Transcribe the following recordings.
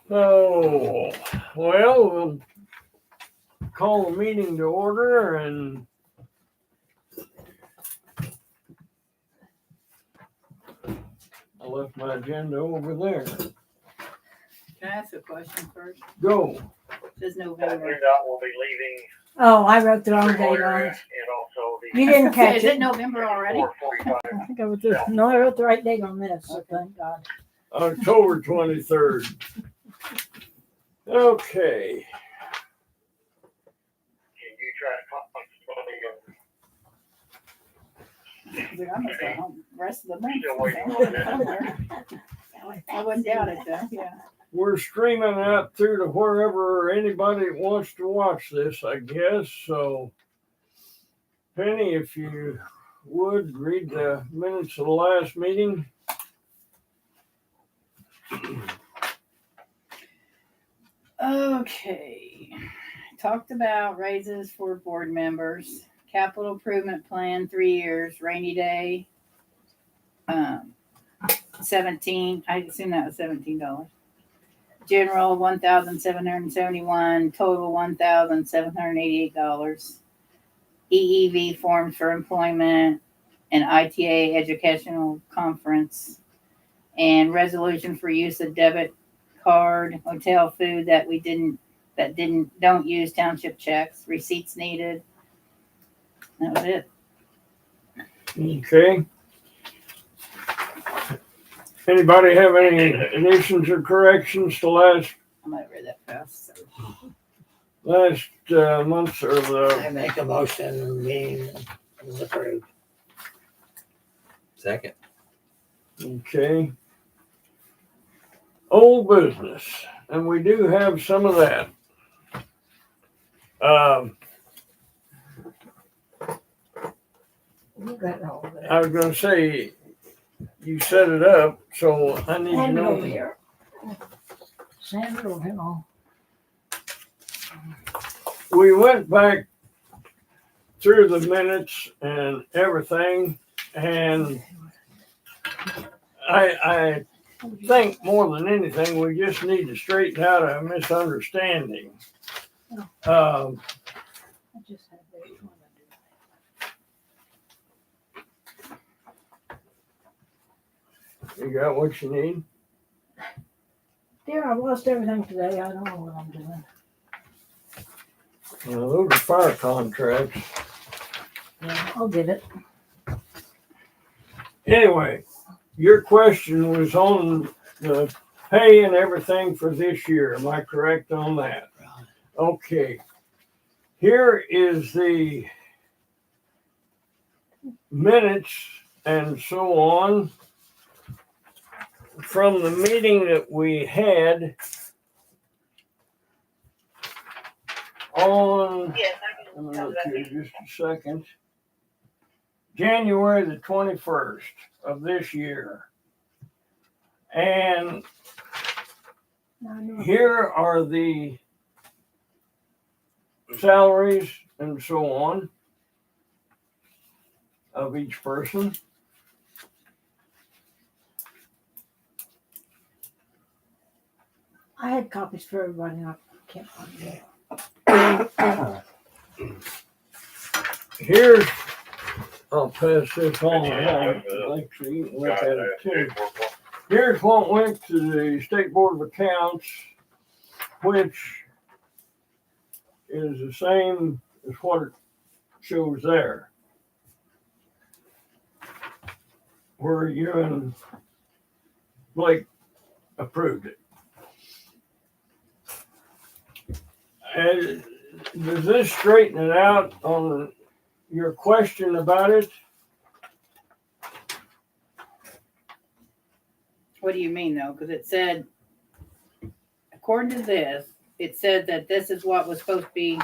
Oh, well, we'll call the meeting to order, and I left my agenda over there. Can I ask a question first? Go. It says That November. NDOT will be leaving Oh, I wrote the wrong date Clearwater on area it. and also the. You didn't catch Is it it. November already? 445. I think I wrote the, no, I wrote the right date on this, so thank God. October 23rd. Okay. Can you try to Dude, I must go home the rest of the month. Still waiting on that. I wouldn't doubt it though, yeah. We're streaming out through to wherever anybody wants to watch this, I guess. So, Penny, if you would read the minutes of the last meeting. Okay. Talked about raises for board members, capital improvement plan, 3 years, rainy day. 17, I assume that was $17. General, $1,771, total $1,788. EEV forms for employment and ITA educational conference and resolution for use of debit card, hotel food that don't use township checks, receipts needed. That was it. Okay. Anybody have any additions or corrections to last I might have read that fast. So. month's or the I make a motion, meeting is approved. Second. okay. Old business, and we do have some of that. You got all of it. I was gonna say, you set it up, so I need to Hand it over know. here. Sand it over here. We went back through the minutes and everything, and I think more than anything, we just need to straighten out a misunderstanding. I just had that one. You got what you need? Dear, I lost everything today. I don't know what I'm doing. Well, those are fire contracts. Yeah, I'll get it. Anyway, your question was on the pay and everything for this year. Am I correct on that? Okay. Here is the minutes and so on from the meeting that we had on, let me look here just a second, January the 21st of this year. And I know. here are the salaries and so on of each person. I had copies for everybody. I can't find it. Here's, I'll pass this on. I'd like to you can look at it too. Here's what went to the State Board of Accounts, which is the same as what it shows there. Where you and Blake approved it. And does this straighten it out on your question about it? What do you mean though? Because it said, according to this, it said that this is what was supposed to be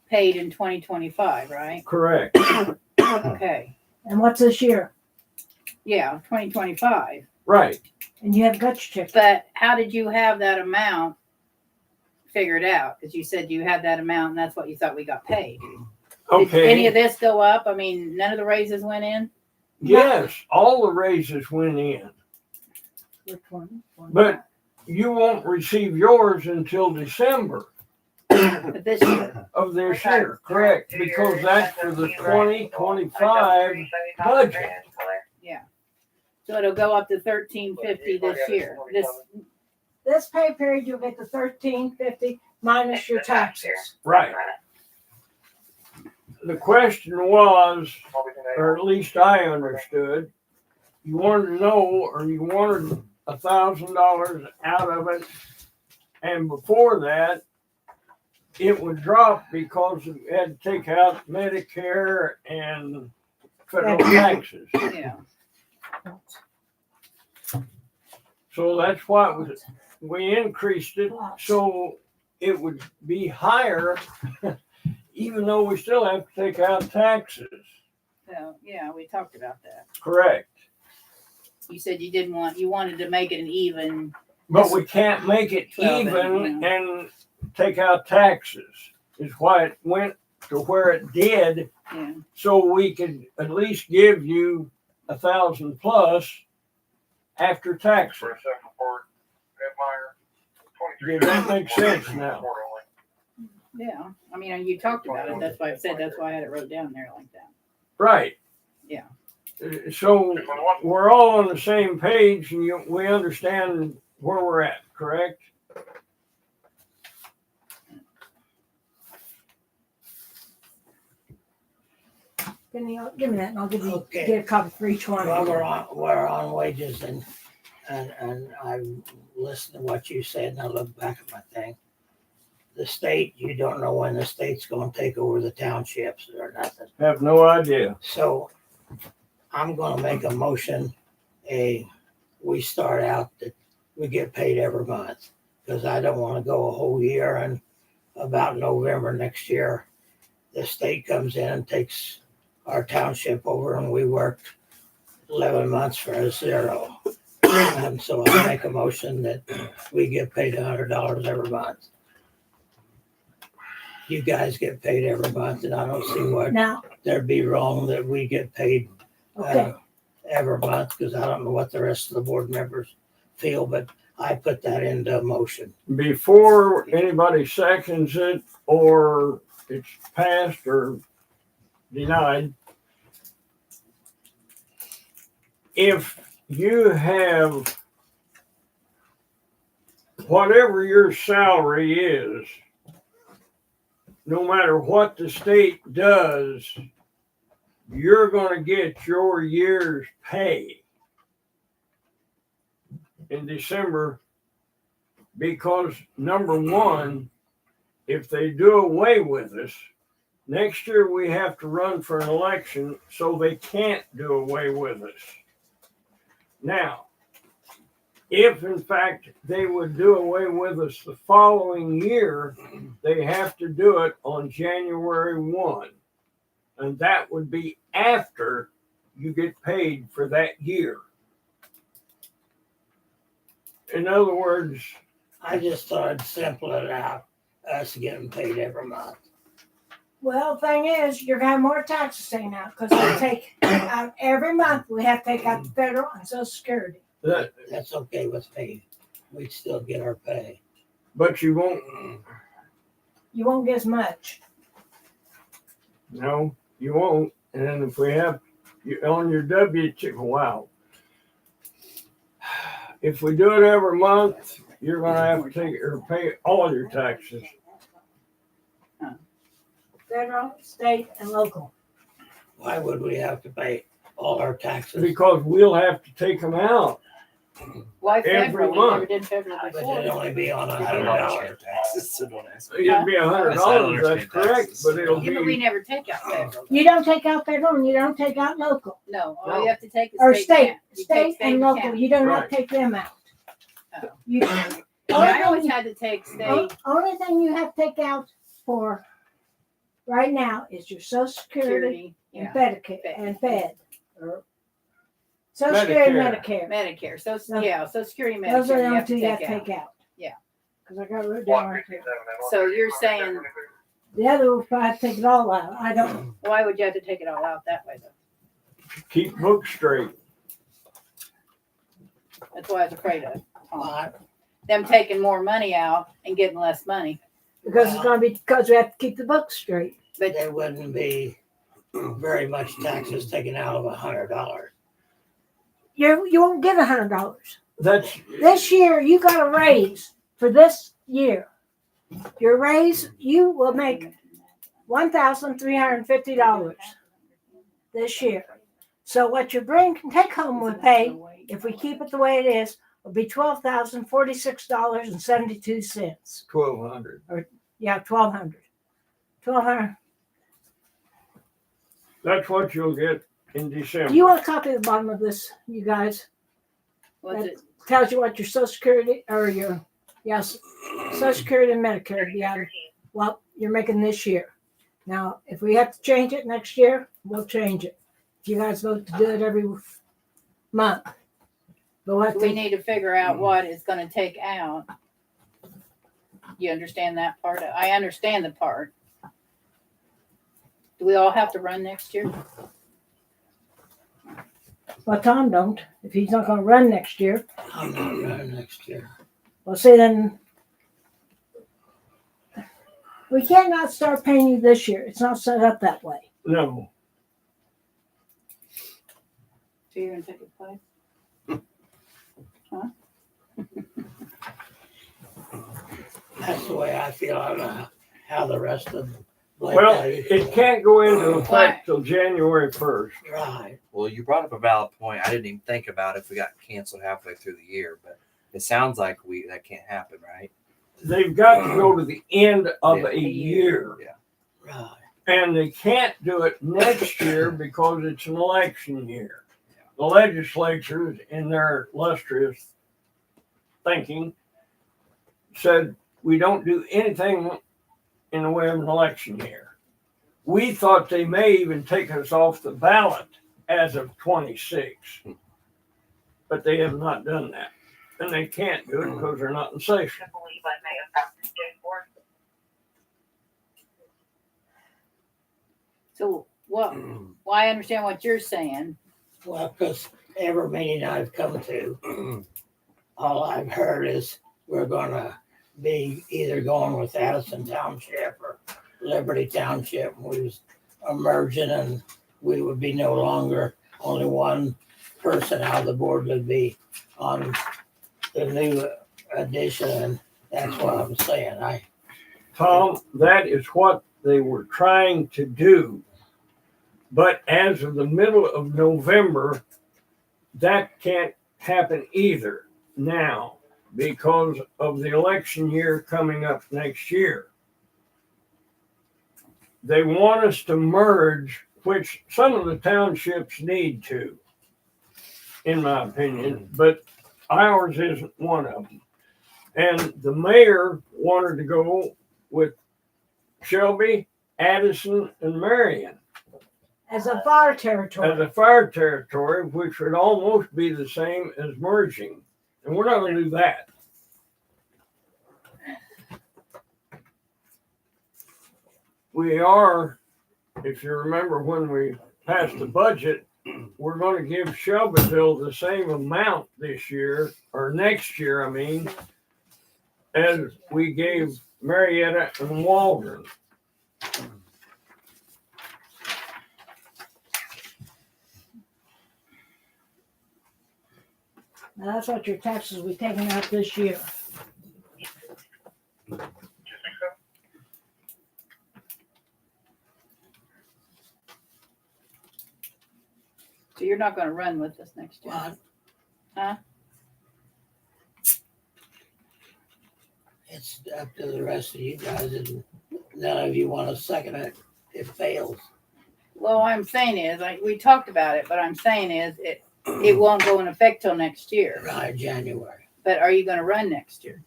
paid in 2025, right? Correct. Okay. And what's this year? Yeah, 2025. Right. And you have got your check. But how did you have that amount figured out? Because you said you had that amount and that's what you thought we got paid. Did any of Okay. this go up? I mean, none of the raises went in? Yes, all the raises went in. Which one? But you won't receive yours until December But this year, of this Okay. year, correct? Because that's for the 2025 budget. so it'll go up to $13.50 this year. This pay period, you'll get the $13.50 minus your taxes. Right. The question was, or at least I understood, you wanted to know, or you wanted $1,000 out of it, and before that, it would drop because you had to take out Medicare and federal taxes. Yeah, So that's why we increased it, so it would be higher, even though we still have to take out taxes. so, yeah, we talked about that. Correct. You said you wanted to make it an even, But we can't make it Well, even then, and take out taxes, is why it went to where it did, yeah, so we could at least give you 1,000 plus after taxes. For a second report, Ed Meyer, 23. Does that make sense now? yeah. I mean, you talked about it, that's why I said, that's why I had it wrote down there like that. Right. Yeah. So we're all on the same page and we understand where we're at, correct? Give me that and I'll give you, Okay. get a copy for each one. Well, we're on wages and I listened to what you said and I looked back at my thing. The state, you don't know when the state's gonna take over the townships or nothing. Have no idea. So I'm gonna make a motion, we start out that we get paid every month. Cause I don't wanna go a whole year and about November next year, the state comes in and takes our township over and we worked 11 months for a zero. And so I make a motion that we get paid $100 every month. You guys get paid every month and I don't see what Now, there'd be wrong that we get paid okay, every month, because I don't know what the rest of the board members feel, but I put that into motion. Before anybody seconds it or it's passed or denied, if you have whatever your salary is, no matter what the state does, you're going to get your year's pay in December, because number one, if they do away with us, next year we have to run for an election, so they can't do away with us. Now, if in fact they would do away with us the following year, they have to do it on January 1. And that would be after you get paid for that year. In other words, I just thought I'd simple it out, us getting paid every month. well, thing is, you're gonna have more taxes taken out, cause we take out every month, we have to take out the federal and social security. That's okay with me. We'd still get our pay. but you won't, You won't get as much. no, you won't. And if we have on your W-2, wow. If we do it every month, you're gonna have to take or pay all your taxes. Federal, state, and local. Why would we have to pay all our taxes? Because we'll have to take them out. Why Every federal? We never month. did federal But before. it'd only be on I don't $100. understand taxes, so don't ask me. It'd be $100, I don't that's understand correct, taxes. but it'll Yeah, but we be, never take out federal. You don't take out federal and you don't take out local. No, all No. you have to take is Or state. state, and county. You take state and and local, county. you don't Right. have to take them out. Oh. You, I always had to take state, only thing you have to take out for right now is your social security security, and yeah, Medicare and Fed. Or social security and Medicare. Medicare. Medicare, so, yeah, social security, Those are Medicare, the you only have two to you have take to out. take out. Yeah. Cause I got it written down right there. So you're saying- The other will probably take it all out. I don't, Why would you have to take it all out that way though? keep books straight. That's what I was afraid of. I them taking more money out and getting less money. Because it's gonna be, because we have to keep the books straight. But There wouldn't be very much taxes taken out of $100. You won't get $100. That's, This year, you got a raise for this year. Your raise, you will make $1,350 this year. So what your take home will pay, if we keep it the way it is, will be $12,046.72. 1,200. Yeah, 1,200. 1,200. That's what you'll get in December. Do you want a copy of the bottom of this, you guys? what's it? Tells you what your Social Security or your, yes, Social Security and Medicare will be out of what you're making this year. Now, if we have to change it next year, we'll change it. If you guys vote to do it every month. But we'll have We to, need to figure out what it's gonna take out. You understand that part? I understand the part. Do we all have to run next year? well, Tom don't, if he's not gonna run next year. I'm not running next year. Well, see, then we cannot start paying you this year. It's not set up that way. No, So you're gonna take a place? That's the way I feel. I don't know how the rest of Blake well, County it can't go into effect till January 1st. Right. Well, you brought up a valid point. I didn't even think about if we got canceled halfway through the year, but it sounds like that can't happen, right? They've got to go to the end of Yeah. a year. Yeah. Right. And they can't do it next year because it's an election year. The legislatures, in their illustrious thinking, said we don't do anything in the way of an election year. We thought they may even take us off the ballot as of 26, but they have not done that. And they can't do it because they're not in session. So what, well, I understand what you're saying. Well, because every meeting I've come to, all I've heard is we're gonna be either going with Addison Township or Liberty Township. We was merging and we would be no longer only one person out of the board would be on the new addition. And that's what I'm saying. Tom, that is what they were trying to do. But as of the middle of November, that can't happen either now because of the election year coming up next year. They want us to merge, which some of the townships need to, in my opinion, but ours isn't one of them. And the mayor wanted to go with Shelby, Addison, and Marion As a fire territory. as a fire territory, which would almost be the same as merging. And we're not going to do that. We are, if you remember when we passed the budget, we're going to give Shelbyville the same amount this year, or next year, I mean, as we gave Marietta and Waldron. Now, that's what your taxes will be taking out this year. So you're not gonna run with us next year? Well, Huh? it's up to the rest of you guys, and none of you want to second it. It fails. Well, what I'm saying is, like, we talked about it, but I'm saying is, it won't go in effect till next year. Right, January. But are you gonna run next year?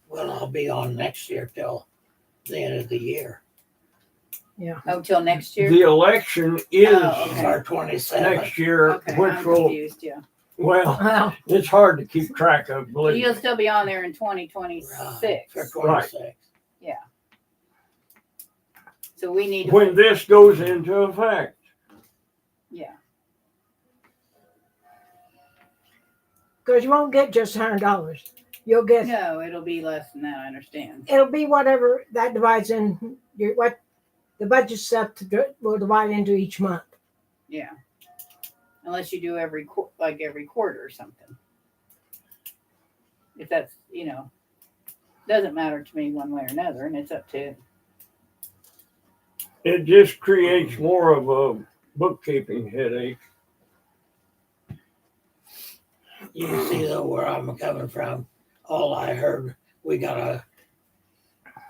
Well, I'll be on next year till the end of the year. Oh, till next year? The election is Oh, okay. Or 27. next year, Okay, which I'm will, confused, yeah. well, Well, it's hard to keep track of, So believe you'll me. still be on there in Right, 2026. for 26. So we need When to, this goes into effect. yeah. because you won't get just $100. you'll get, No, it'll be less than that, I understand. it'll be whatever that divides in your, what the budget set will divide into each month. Yeah. Unless you do every quarter or something. If that's, doesn't matter to me one way or another, and it's up to, It just creates more of a bookkeeping headache. You see though where I'm coming from. All I heard, we gotta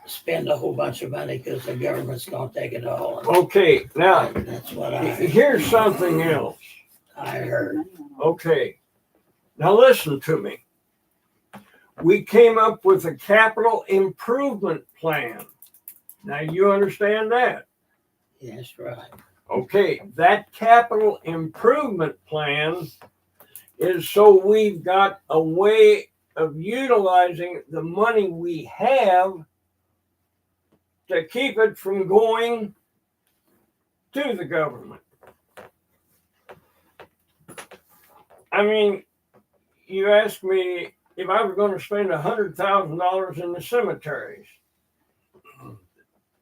spend a whole bunch of money because the government's gonna take it all. Okay, now, That's what here's something else. I heard. Okay, now listen to me. We came up with a capital improvement plan. Now you understand that? Yes, right. Okay, that capital improvement plan is so we've got a way of utilizing the money we have to keep it from going to the government. I mean, you asked me if I were going to spend $100,000 in the cemeteries.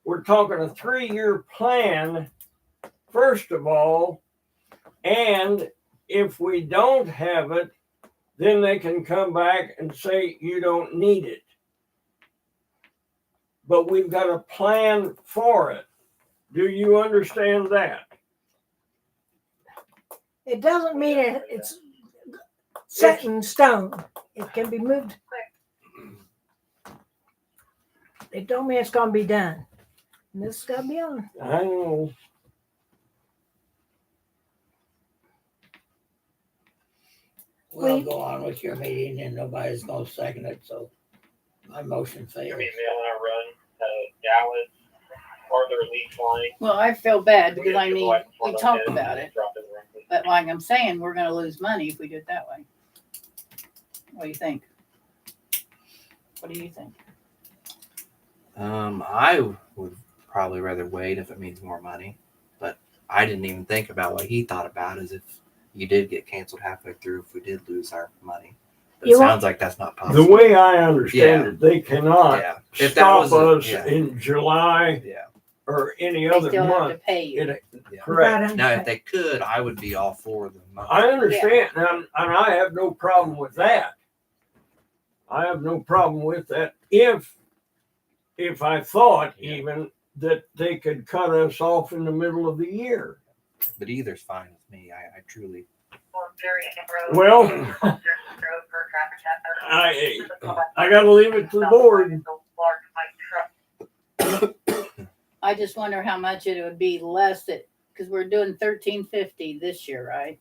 We're talking a 3-year plan, first of all, and if we don't have it, then they can come back and say you don't need it. But we've got a plan for it. Do you understand that? It doesn't mean it's set in stone. It can be moved. It don't mean it's gonna be done. And this is gonna be on. I know. We'll go on with your meeting and nobody's gonna second it, so my motion You'll fails. be mailing our run to Dallas or their lease line. well, I feel bad because We we talked about it. Drop in the run. But like I'm saying, we're gonna lose money if we do it that way. What do you think? What do you think? I would probably rather wait if it means more money, but I didn't even think about what he thought about is if you did get canceled halfway through, if we did lose our money. But it You want- sounds like that's not possible. The way I understand it, they cannot Yeah. If that stop was us yeah. in July Yeah. or any They other still have to month. pay you. Yeah. Correct. Now, if they could, I would be all for the money. I understand, and I have no problem with that. I have no problem with that. If I thought even that they could cut us off in the middle of the year. But either's fine with me. I truly. Well, I gotta leave it to the board. I just wonder how much it would be less because we're doing $13.50 this year, right?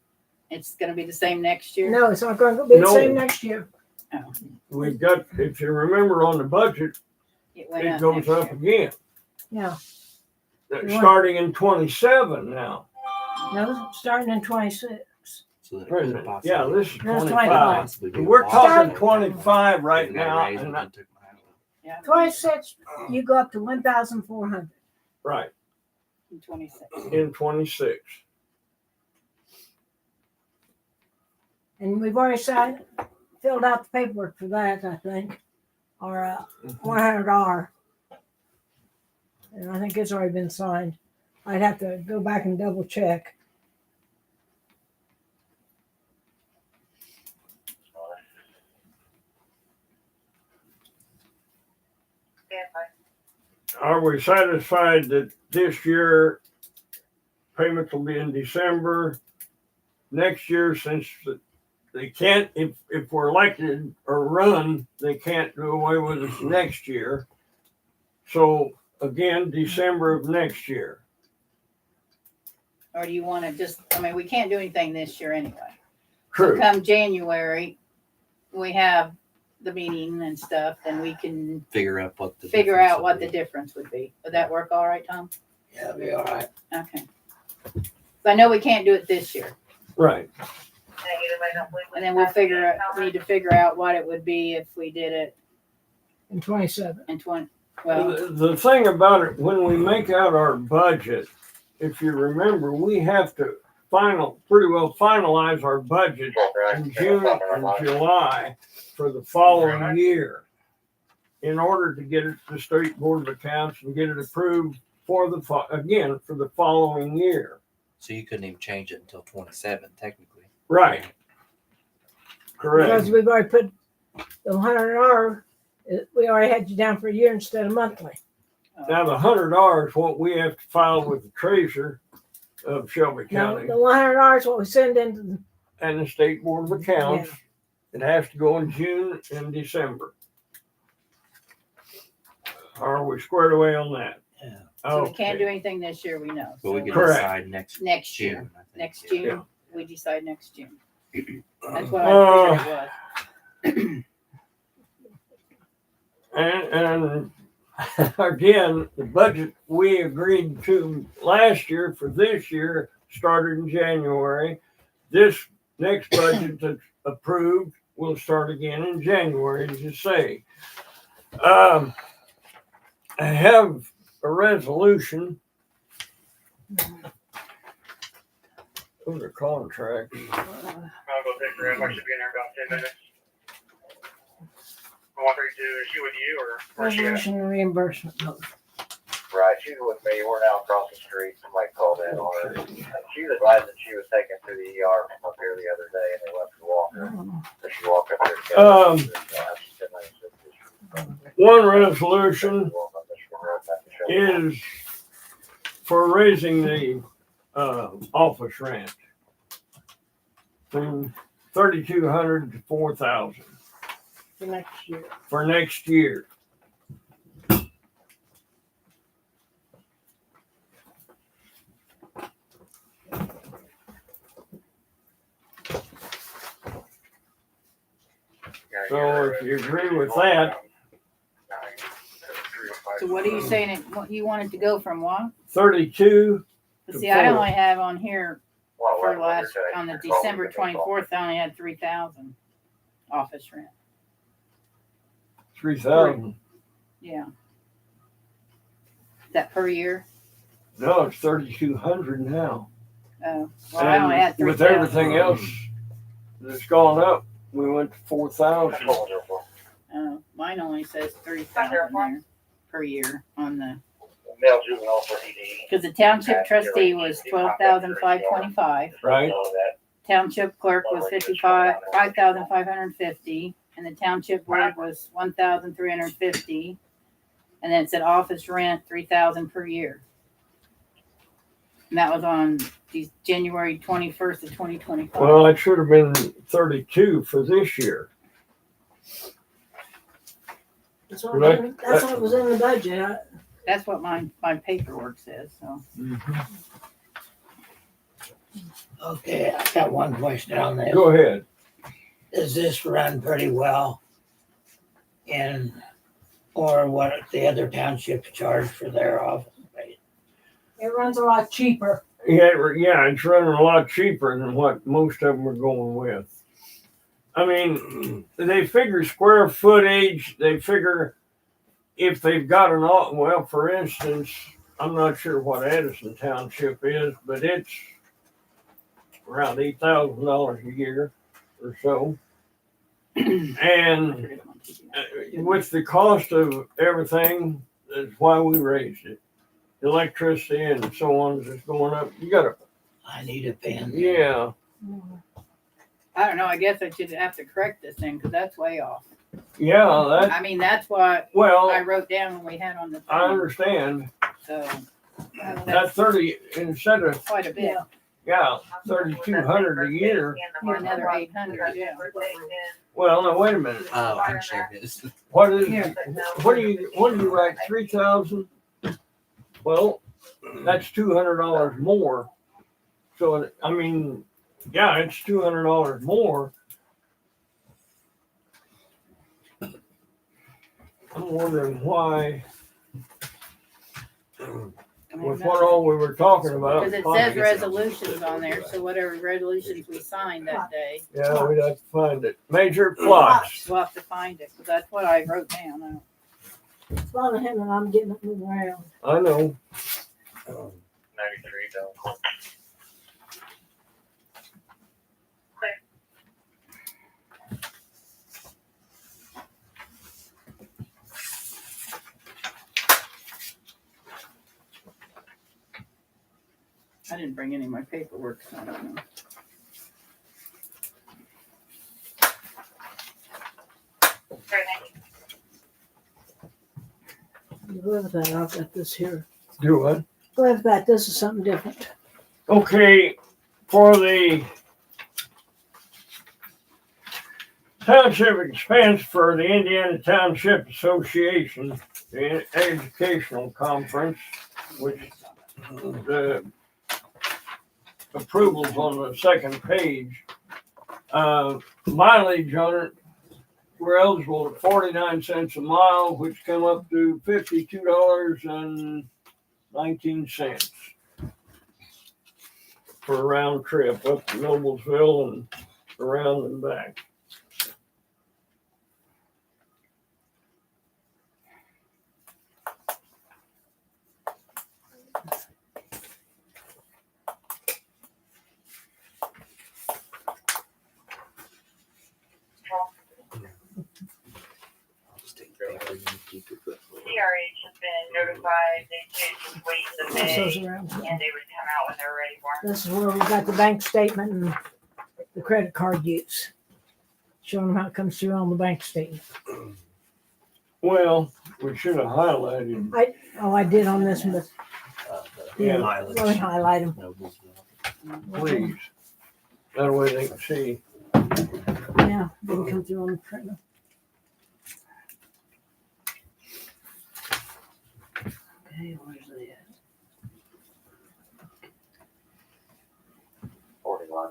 It's gonna be the same next year. No, it's not gonna be the No. same next year. We've got, if you remember on the budget, It went it up goes next up year. again. Yeah. Starting in 27 now. No, starting in 26. So that it could President. possibly- Yeah, this is That's 25. possibly be We're talking possible. 25 right Maybe that now. raise And it and took my hat off. Yeah. 26, you go up to 1,400. right, in 26. in 26. And we've already filled out the paperwork for that, I think, or $100R. And I think it's already been signed. I'd have to go back and double check. Are we satisfied that this year payments will be in December? Next year, since they can't, if we're elected or run, they can't do away with us next year. So again, December of next year. Or do you want to we can't do anything this year anyway. True. So come January, we have the meeting and stuff, then we can Figure out what the figure difference out would what be. the difference would be. Would that work all right, Tom? Yeah, it'll be all right. Okay. So I know we can't do it this year. Right. And then we need to figure out what it would be if we did it In 27. in 20, well, The thing about it, when we make out our budget, if you remember, we have to pretty well finalize our budget in June and July. for the following year in order to get it to the State Board of Accounts and get it approved for again, for the following year. So you couldn't even change it until 27, technically. Right. Correct. Because we've already put the $100, we already had you down for a year instead of monthly. Now, the $100, what we have to file with the treasurer of Shelby Now, County the $100, what we send into the, and the State Board of Accounts, it has to go in June and December. Are we squared away on that? Yeah. So we can't do Okay. anything this year, we know. But we So could Correct. decide next Next year. June. I think. Next Yeah. June, we decide next June. That's what I figured it was. And again, the budget we agreed to last year for this year started in January. This next budget that's approved will start again in January, as you say. I have a resolution. Those are contracts. I'll go take her. I should be in there about 10 minutes. I want her to, is she with you or where's she at? resolution and reimbursement. Right, she's with me. We're now across the street. Somebody called in on her. She was advised that she was taken to the ER from up here the other day, and they left her walker. So she walked up here. One resolution is for raising the office rent from 3,200 to 4,000 For next year. for next year. So if you agree with that, So what are you saying, what you want it to go from what? 32, But see, I only have on here for last, on the December 24th, I only had 3,000 office rent. 3,000. Yeah. Is that per year? No, it's 3,200 now. Oh, well, I only had And with 3,000. everything else that's gone up, we went to 4,000. Oh, mine only says 3,000 there per year on the, Male juvenile for ED. because the township trustee was 12,525. Right? Township clerk was 5,550, and the township board was 1,350. And then it said office rent 3,000 per year. And that was on January 21st of 2025. Well, it should have been 32 for this year. That's what was in the budget. That's what my paperwork says, so. Okay, I got one question on this. Go ahead. Does this run pretty well? Or what the other townships charge for their office space? It runs a lot cheaper. Yeah, it's running a lot cheaper than what most of them are going with. I mean, they figure square footage, they figure if they've got well, for instance, I'm not sure what Addison Township is, but it's around $8,000 a year or so. And with the cost of everything, that's why we raised it. Electricity and so on is just going up. You gotta, I need a pen. yeah. I don't know, I guess I should have to correct this thing, because that's way off. Yeah, that, I mean, that's what I well, wrote down when we had on the I phone, understand. so. That That's 30, instead of, quite a bit. yeah, 3,200 a year. Another 800, yeah. Well, no, wait a minute. Oh, I can share his. What is, Here. what do you write, 3,000? Well, that's $200 more. So, I mean, yeah, it's $200 more. I'm wondering why, with what all we were talking about. Because it says resolutions on there, so whatever resolutions we signed that day, Yeah, we'd have to find it. Major plots. we'll have to find it, because that's what I wrote down. It's a lot of him and I'm getting it moving around. I know. 93 though. I didn't bring any of my paperwork, so I don't know. You go with that, I've got this here. Do what? Go with that, this is something different. Okay, for the township expense for the Indiana Township Association, the educational conference, which the approvals on the second page, mileage on it, we're eligible at 49 cents a mile, which come up to $52.19 for a round trip up to Noblesville and around and back. I'll just take the paper and keep it. CRH has been notified, they did just wait the Pass those May, around. and they would come out when they're ready for them. This is where we got the bank statement and the credit card use. Showing them how it comes through on the bank statement. Well, we should have highlighted. Oh, I did on this one, but Yeah. Mileage. let me highlight them. Noblesville. Please. That way they can see. Yeah, didn't come through on the printer. Okay, where's the? 41.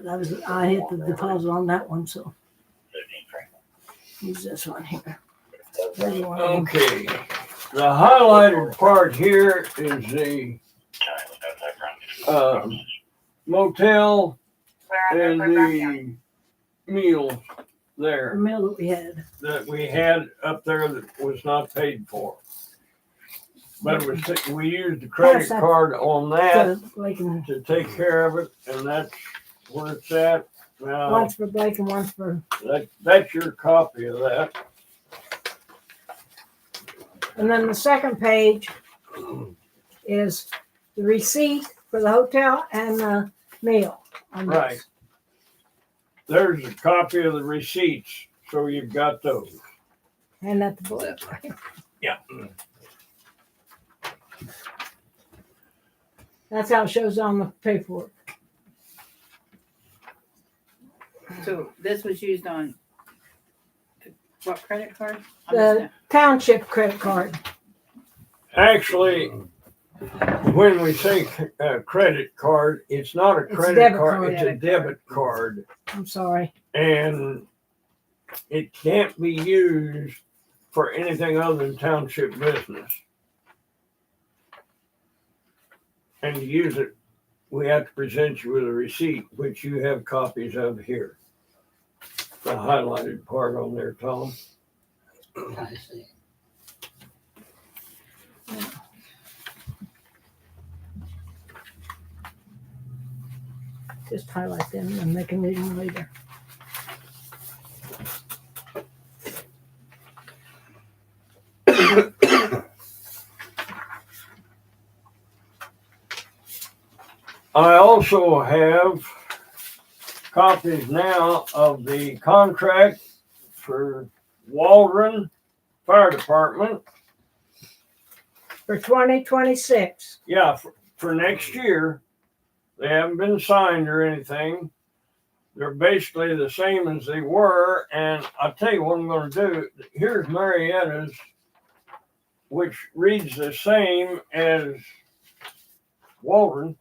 That was, I hit the deposit on that one, so use this one here. There's one of them. Okay. The highlighted part here is the motel Where and I'm the meal The there mill that we had. that we had up there that was not paid for. But it was, we used the credit Yes, that- card on that So Blake and, to take care of it, and that's where it's at. Now, one's for Blake and one's for, that's your copy of that. and then the second page is the receipt for the hotel and the meal. on this. Right. There's a copy of the receipts, so you've got those. And at the Blake. Yeah. That's how it shows on the paperwork. So this was used on what credit card? The township credit card. Actually, when we say credit card, it's not a It's a credit debit card, card. it's a debit card. I'm sorry. And it can't be used for anything other than township business. And to use it, we have to present you with a receipt, which you have copies of here. The highlighted part on there, Tom. I see. Just highlight them and they can read them later. I also have copies now of the contract for Waldron Fire Department. For 2026. Yeah, for next year. They haven't been signed or anything. They're basically the same as they were. And I'll tell you what I'm going to do. Here's Marietta's, which reads the same as Waldron.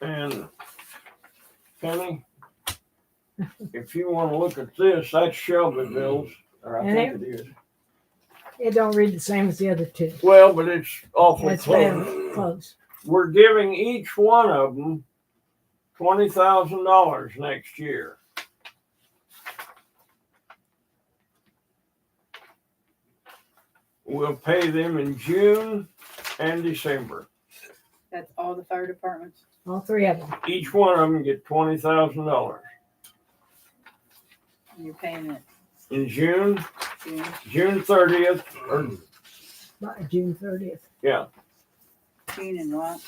And Kenny, if you want to look at this, that's Shelbyville's, or I think it is. It don't read the same as the other two. Well, but it's awfully It's close. very close. We're giving each one of them $20,000 next year. We'll pay them in June and December. That's all the fire departments? All three of them. Each one of them get $20,000 You're paying it in June, June? June 30th, or By June 30th. Yeah, June and what?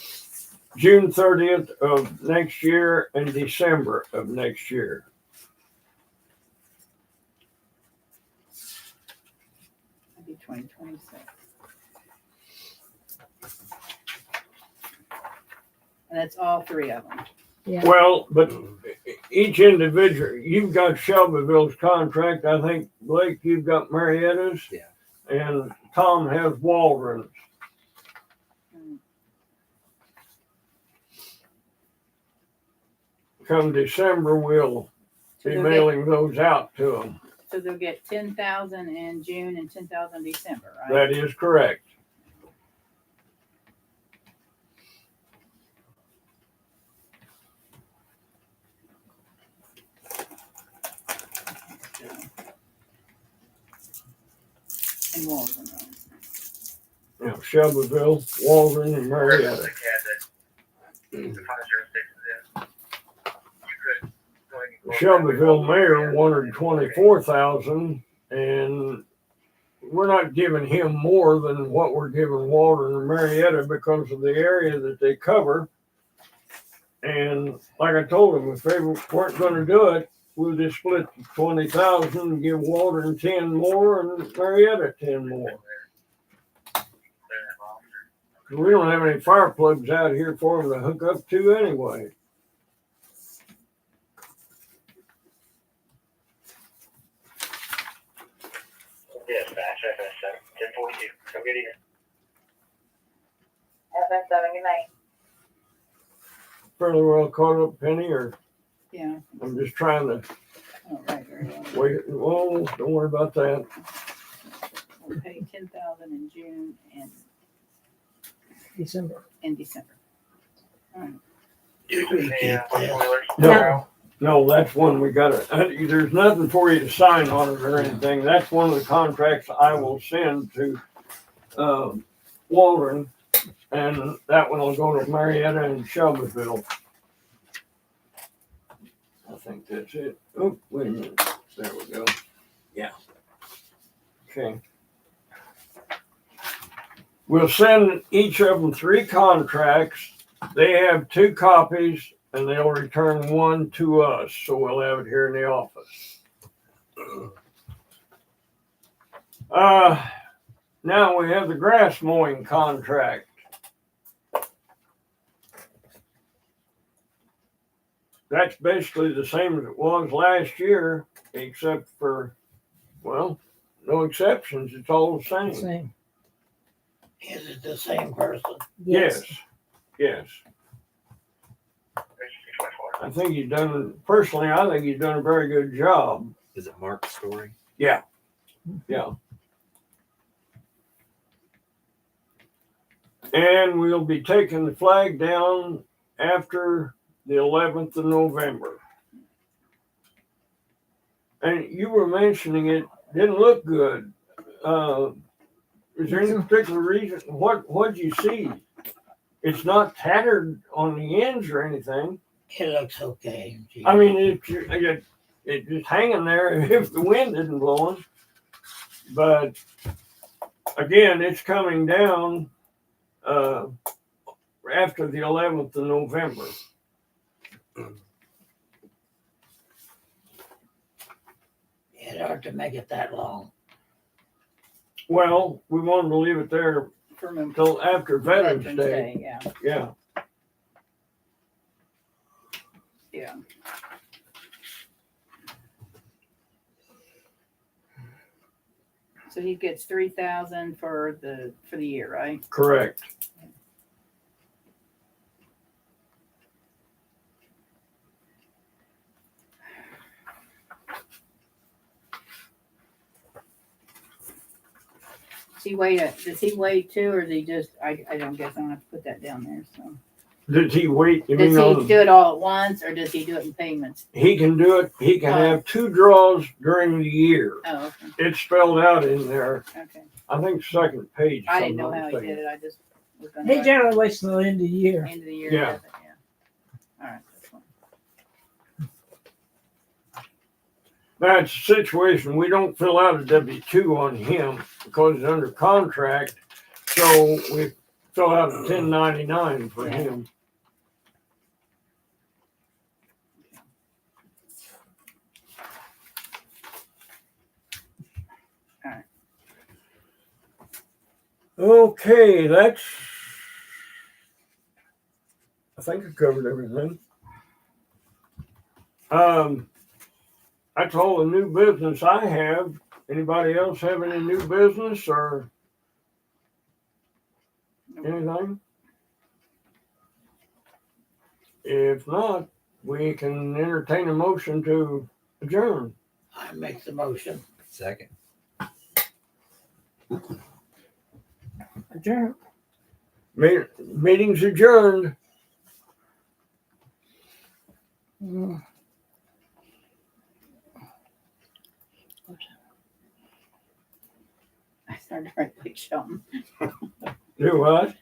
June 30th of next year and December of next year. Maybe 2026. And that's all three of them. Yeah. Well, but each individual, you've got Shelbyville's contract. I think, Blake, you've got Marietta's. Yeah. And Tom has Waldron's. Mm. Come December, we'll So be they'll mailing those out to them. So they'll get 10,000 in June and 10,000 in December, right? That is correct. And Walden, right? Yeah, Shelbyville, Waldron, and Marietta. The cat that the 506 is in. You could go ahead and close that. Shelbyville mayor wanted 24,000, and we're not giving him more than what we're giving Waldron and Marietta because of the area that they cover. And like I told them, if they weren't gonna do it, we'll just split the 20,000 and give Waldron 10 more and Marietta 10 more. 'Cause we don't have any fire plugs out here for them to hook up to anyway. Dispatch, FS 1042. Come get here. FS7, good night. Fairly well caught up, Penny, or Yeah. I'm just trying to Oh, right, very well. wait. Well, don't worry about that. We'll pay 10,000 in June and December. in December. Do we get this? No, no, that's one we gotta, there's nothing for you to sign on it or anything. That's one of the contracts I will send to, Waldron. And that one will go to Marietta and Shelbyville. I think that's it. Oh, wait a minute. There we go. Yeah. Okay. We'll send each of them 3 contracts. They have 2 copies and they'll return 1 to us. So we'll have it here in the office. Now we have the grass mowing contract. That's basically the same as it was last year, except for, well, no exceptions. It's all the same. Same. Is it the same person? Yes, yes. I think you've done, personally, I think you've done a very good job. Is it Mark's story? Yeah. And we'll be taking the flag down after the 11th of November. And you were mentioning it didn't look good. Is there any particular reason? What'd you see? It's not tattered on the ends or anything. It looks okay. Gee. I mean, it's just hanging there if the wind isn't blowing. But again, it's coming down after the 11th of November. It ought to make it that long. Well, we wanted to leave it there For until after Veterans Day. yeah, Yeah. yeah. So he gets 3,000 for the year, right? Correct. Does he wait too, or does he just, I don't guess I'm gonna have to put that down there, so. Did he wait? You Does mean he on, do it all at once, or does he do it in payments? he can do it. He can have 2 draws during the year. Oh, okay, It's spelled out in there. okay. I think second page. I didn't know something how like he that. did it, I just was gonna. He write generally waits till the end of the year. End of the year. Yeah. does it? Yeah. All right, that's fine. That's a situation, we don't fill out a W-2 on him because he's under contract. So fill out a 1099 for him. Alright. Okay, I think I covered everything. That's all the new business I have. Anybody else have any new business or anything? If not, we can entertain a motion to adjourn. I make the motion. Second. Adjourn. Meeting's adjourned. Mm. I started to write like something. Do what?